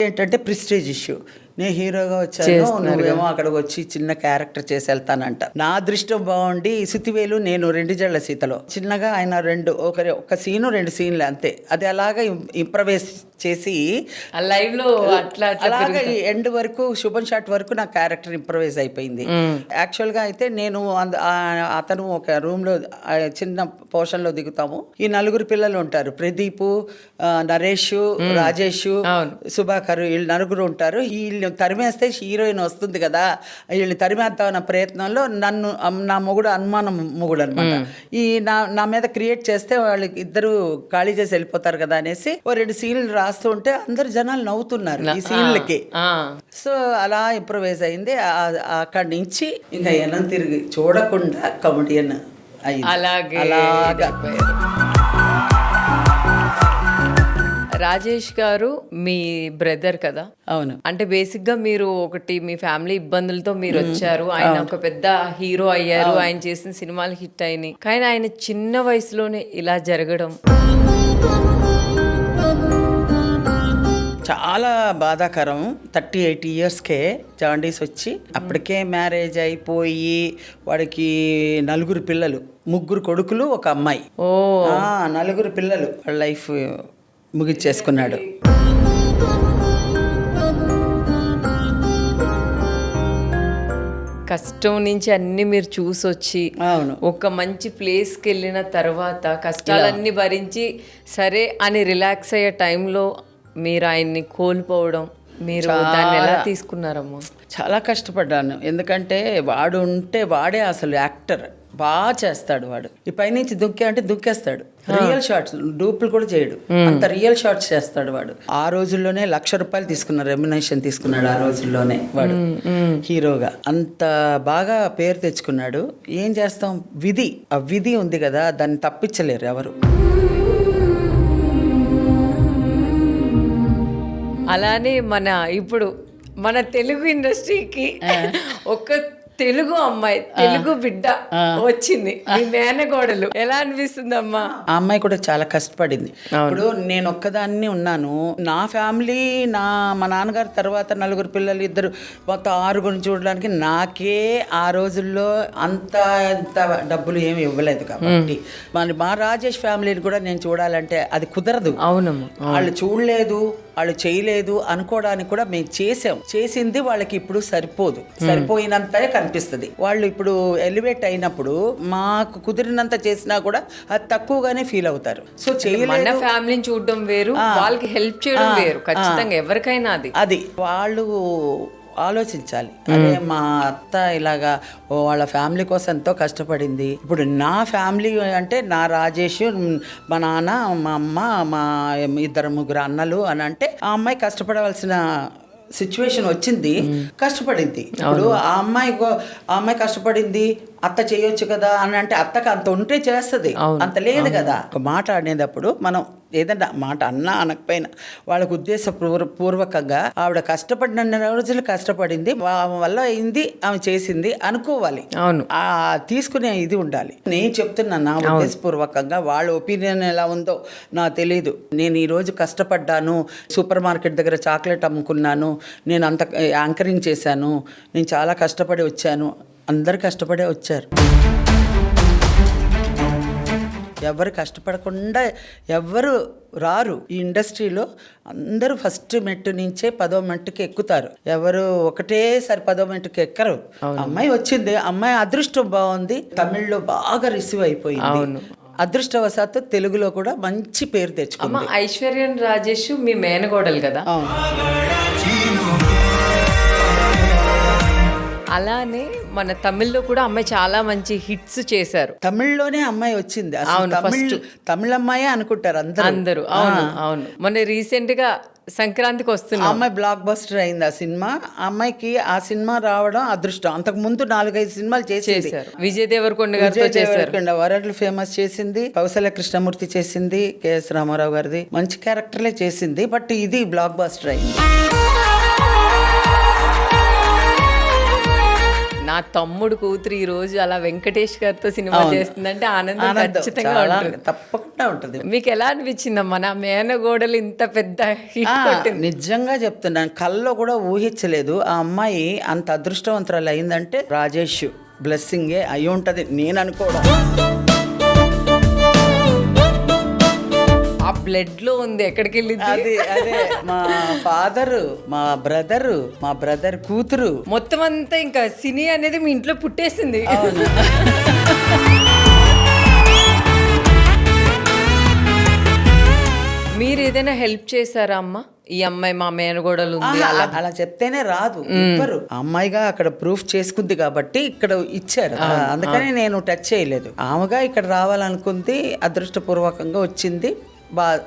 ఏంటంటే prestige issue. నేను హీరోగా వచ్చాను, నువ్వేమో అక్కడికి వచ్చి చిన్న క్యారెక్టర్ చేసి వెళ్తానంట. నా అదృష్టం బాగుండి సుతివేలు నేను 2 జళ్ల సీతలో చిన్నగా ఆయన ఒక సీను 2 సీన్లు అంతే. అది అలాగా ఇంప్రవైజ్ చేసి లైవ్ లో అలాగా ఎండ్ వరకు శుభన్ షాట్ వరకు నా క్యారెక్టర్ ఇంప్రవైజ్ అయిపోయింది. యాక్చువల్ గా అయితే నేను అతను ఒక రూమ్ లో చిన్న పోర్షన్ లో దిగుతాము. ఈ 4 పిల్లలు ఉంటారు, ప్రదీప్, నరేష్, రాజేష్, సుభాకర్, వీళ్ళు 4 ఉంటారు. వీళ్ళు తరిమేస్తే హీరోయిన్ వస్తుంది కదా, వీళ్ళు తరిమేద్దామన్న ప్రయత్నంలో నన్ను నా మొగుడు అనుమానం మొగుడు అనమాట. ఈ నా మీద క్రియేట్ చేస్తే వాళ్ళు ఇద్దరు ఖాళీ చేసి వెళ్ళిపోతారు కదా అనేసి 2 సీన్లు రాస్తూ ఉంటే అందరు జనాలు నవ్వుతున్నారు ఈ సీన్లకి. సో అలా ఇంప్రూవైజ్ అయింది. అక్కడి నుంచి ఇంకా ఎనం తిరిగి చూడకుండా కమెడియన్ అయింది. అలాగా రాజేష్ గారు మీ బ్రదర్ కదా? అవును. అంటే బేసిక్ గా మీరు ఒకటి మీ ఫ్యామిలీ ఇబ్బందులతో మీరు వచ్చారు, ఆయన ఒక పెద్ద హీరో అయ్యారు, ఆయన చేసిన సినిమాలు హిట్ అయినాయి. కానీ ఆయన చిన్న వయసులోనే ఇలా జరగడం చాలా బాధాకరం. 38 ఇయర్స్కే జాండీస్ వచ్చి అప్పటికే మ్యారేజ్ అయిపోయి వాడికి 4 పిల్లలు, 3 కొడుకులు, 1 అమ్మాయి. 4 పిల్లలు. వాళ్ళ లైఫ్ ముగిచ్చేసుకున్నాడు. కష్టం నుంచి అన్ని మీరు చూసొచ్చి ఒక మంచి ప్లేస్కి వెళ్ళిన తర్వాత కష్టాలన్నీ భరించి సరే అని రిలాక్స్ అయ్యే టైంలో మీరు ఆయన్ని కోల్పోవడం, మీరు దాన్ని ఎలా తీసుకున్నారమ్మా? చాలా కష్టపడ్డాను. ఎందుకంటే వాడే అసలు యాక్టర్, బాగా చేస్తాడు వాడు. ఈ పైనుంచి అంటే దుక్కేస్తాడు. రియల్ షాట్స్, డూపులు కూడా చేయడు, అంత రియల్ షాట్స్ చేస్తాడు వాడు. ఆ రోజుల్లోనే ₹1,00,000 తీసుకున్నాడు, రెమ్యునేషన్ తీసుకున్నాడు ఆ రోజుల్లోనే వాడు హీరోగా. అంత బాగా పేరు తెచ్చుకున్నాడు. ఏం చేస్తాం, విధి, ఆ విధి ఉంది కదా, దాన్ని తప్పించలేరు ఎవరు. అలానే ఇప్పుడు మన తెలుగు ఇండస్ట్రీకి ఒక తెలుగు అమ్మాయి, తెలుగు బిడ్డ వచ్చింది, మీ మేనగోడలు. ఎలా అనిపిస్తుంది అమ్మా? ఆ అమ్మాయి కూడా చాలా కష్టపడింది. ఇప్పుడు నేను ఒక్కదాన్ని ఉన్నాను, నా ఫ్యామిలీ మా నాన్నగారి తర్వాత 4 పిల్లలు, 2 మొత్తం 6 చూడడానికి నాకే ఆ రోజుల్లో అంత డబ్బులు ఏమి ఇవ్వలేదు. కాబట్టి మా రాజేష్ ఫ్యామిలీని కూడా నేను చూడాలంటే అది కుదరదు. అవునమ్మా, వాళ్ళు చూడలేదు, వాళ్ళు చేయలేదు అనుకోవడానికి కూడా మేము చేసింది వాళ్ళకి ఇప్పుడు సరిపోయినంతే కనిపిస్తుంది. వాళ్ళు ఇప్పుడు ఎలివేట్ అయినప్పుడు మాకు కుదిరినంత చేసినా కూడా అది తక్కువగానే ఫీల్ అవుతారు. సో మన ఫ్యామిలీని చూడడం వేరు, వాళ్ళకి హెల్ప్ చేయడం వేరు. ఖచ్చితంగా ఎవరికైనా అది వాళ్ళు ఆలోచించాలి. అదే మా అత్త ఇలాగా వాళ్ళ ఫ్యామిలీ కోసం ఎంతో కష్టపడింది. ఇప్పుడు నా ఫ్యామిలీ అంటే నా రాజేష్, మా నాన్న, మా అమ్మ, మా 2, 3 అన్నలు అని అంటే ఆ అమ్మాయి కష్టపడవలసిన సిచ్యువేషన్ వచ్చింది, కష్టపడింది. ఇప్పుడు ఆ అమ్మాయి కష్టపడింది, అత్త చేయొచ్చు కదా అని అంటే అత్తకు అంత ఉంటే చేస్తుంది, అంత లేదు కదా. ఒక మాట అనేటప్పుడు మనం ఏదన్నా మాట అన్నా అనకపోయినా వాళ్ళకు ఉద్దేశపూర్వకంగా ఆవిడ కష్టపడిన రోజులు కష్టపడింది, వల్ల అయింది, ఆమె చేసింది అనుకోవాలి. తీసుకునే ఇది ఉండాలి. నేను చెప్తున్నా నా ఉద్దేశపూర్వకంగా, వాళ్ళ ఒపీనియన్ ఎలా ఉందో నాకు తెలీదు. నేను ఈరోజు కష్టపడ్డాను, సూపర్ మార్కెట్ దగ్గర చాక్లెట్ అమ్ముకున్నాను, నేను అంత యాంకరింగ్ చేశాను, నేను చాలా కష్టపడి వచ్చాను. అందరు కష్టపడే వచ్చారు. ఎవరు కష్టపడకుండా ఎవరు రారు ఈ ఇండస్ట్రీలో. అందరూ ఫస్ట్ మెట్టు నుంచే 10వ మెట్టుకి ఎక్కుతారు. ఎవరు ఒకటేసారి 10వ మెట్టుకి ఎక్కరు. అమ్మాయి వచ్చింది, అమ్మాయి అదృష్టం బాగుంది, తమిళ్లో బాగా రిసీవ్ అయిపోయింది. అదృష్టవశాత్తు తెలుగులో కూడా మంచి పేరు తెచ్చుకుంది. ఐశ్వర్యం రాజేష్ మీ మేనగోడలు కదా? అలానే మన తమిళ్లో కూడా అమ్మాయి చాలా మంచి హిట్స్ చేశారు. తమిళ్లోనే అమ్మాయి వచ్చింది, తమిళ అమ్మాయి అనుకుంటారు అందరూ. అవును. మొన్న రీసెంట్ గా సంక్రాంతికి వస్తుంది అమ్మాయి బ్లాక్ బస్టర్ అయింది ఆ సినిమా. అమ్మాయికి ఆ సినిమా రావడం అదృష్టం. అంతకు ముందు 4-5 సినిమాలు చేశారు. విజయ్ దేవరకొండ గారితో చేశారు, వరల్డ్ ఫేమస్ చేసింది, కౌశల్య కృష్ణమూర్తి చేసింది, కెఎస్ రామారావు గారిది మంచి క్యారెక్టర్లే చేసింది. బట్ ఇది బ్లాక్ బస్టర్ అయింది. నా తమ్ముడు కూతురు ఈ రోజు అలా వెంకటేష్ గారితో సినిమా చేస్తుందంటే ఆనందం ఖచ్చితంగా చాలా ఉంటుంది. తప్పకుండా ఉంటుంది. మీకు ఎలా అనిపించిందమ్మా నా మేనగోడలు ఇంత పెద్ద హిట్ కొట్టింది? నిజంగా చెప్తున్నాను, కల్లో కూడా ఊహించలేదు ఆ అమ్మాయి అంత అదృష్టవంతురాలు అయిందంటే రాజేష్ బ్లెస్సింగే అయి ఉంటది నేను అనుకోవడం. ఆ బ్లడ్ లో ఉంది, ఎక్కడికి వెళ్ళింది? అదే మా ఫాదరు, మా బ్రదర్ కూతురు, మొత్తం అంతా ఇంకా సినీ అనేది మీ ఇంట్లో పుట్టేసింది. మీరు ఏదైనా హెల్ప్ చేశారా అమ్మ? ఈ అమ్మాయి మా మేనగోడలు ఉంది అలా చెప్తేనే రాదు ఇవ్వరు. అమ్మాయిగా అక్కడ ప్రూఫ్ చేసుకుంది కాబట్టి ఇక్కడ ఇచ్చారు, అందుకని నేను టచ్ చేయలేదు. ఆమెగా ఇక్కడ రావాలనుకుంది, అదృష్టపూర్వకంగా వచ్చింది,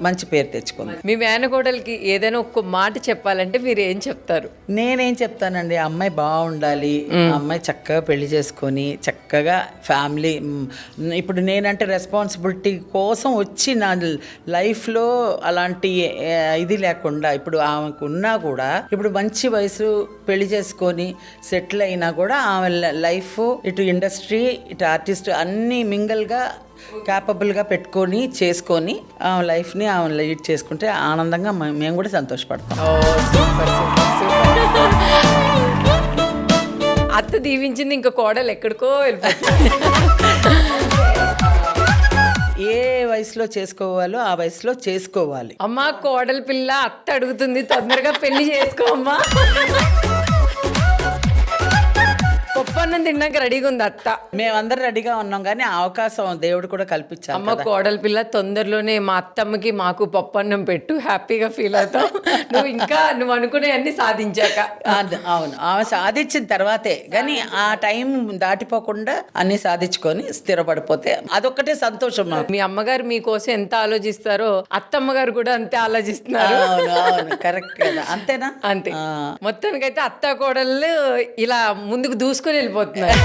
మంచి పేరు తెచ్చుకుంది. మీ మేనగోడలకి ఏదైనా ఒక్క మాట చెప్పాలంటే మీరు ఏం చెప్తారు? నేనేం చెప్తానండి, అమ్మాయి బాగుండాలి, అమ్మాయి చక్కగా పెళ్లి చేసుకొని చక్కగా ఫ్యామిలీ. ఇప్పుడు నేనంటే రెస్పాన్సిబిలిటీ కోసం వచ్చి నా లైఫ్లో అలాంటి ఇది లేకుండా ఇప్పుడు ఆమెకు ఉన్నా కూడా ఇప్పుడు మంచి వయసు పెళ్లి చేసుకొని సెటిల్ అయినా కూడా ఆమె లైఫ్ ఇటు ఇండస్ట్రీ ఇటు ఆర్టిస్ట్ అన్నీ మింగల్గా క్యాపబుల్గా పెట్టుకొని చేసుకొని ఆమె లైఫ్ని ఆమె లీడ్ చేసుకుంటే ఆనందంగా మేము కూడా సంతోషపడతాం. అత్త దీవించింది, ఇంకా కోడలు ఎక్కడికో వెళ్ళిపోతుంది. ఏ వయసులో చేసుకోవాలో ఆ వయసులో చేసుకోవాలి. అమ్మా కోడలి పిల్ల అత్త అడుగుతుంది, తొందరగా పెళ్లి చేసుకోమ్మా. పప్పన్నం తిన్నాక రెడీగా ఉంది అత్త. మేమందరం రెడీగా ఉన్నాం, కానీ ఆ అవకాశం దేవుడు కూడా కల్పించాలి. అమ్మ కోడలి పిల్ల తొందరలోనే మా అత్తమ్మకి మాకు పప్పన్నం పెట్టు, హ్యాపీగా ఫీల్ అవుతాం. నువ్వు అనుకునే అన్ని సాధించాక. అవును, ఆమె సాధించిన తర్వాతే, కానీ ఆ టైం దాటిపోకుండా అన్ని సాధించుకొని స్థిరపడిపోతే అదొక్కటే సంతోషం మాకు. మీ అమ్మగారు మీకోసం ఎంత ఆలోచిస్తారో అత్తమ్మగారు కూడా అంతే ఆలోచిస్తున్నారు. అవును కరెక్ట్ కదా, అంతేనా? అంతే. మొత్తానికైతే అత్త కోడళ్ళు ఇలా ముందుకు దూసుకొని వెళ్ళిపోతున్నారు.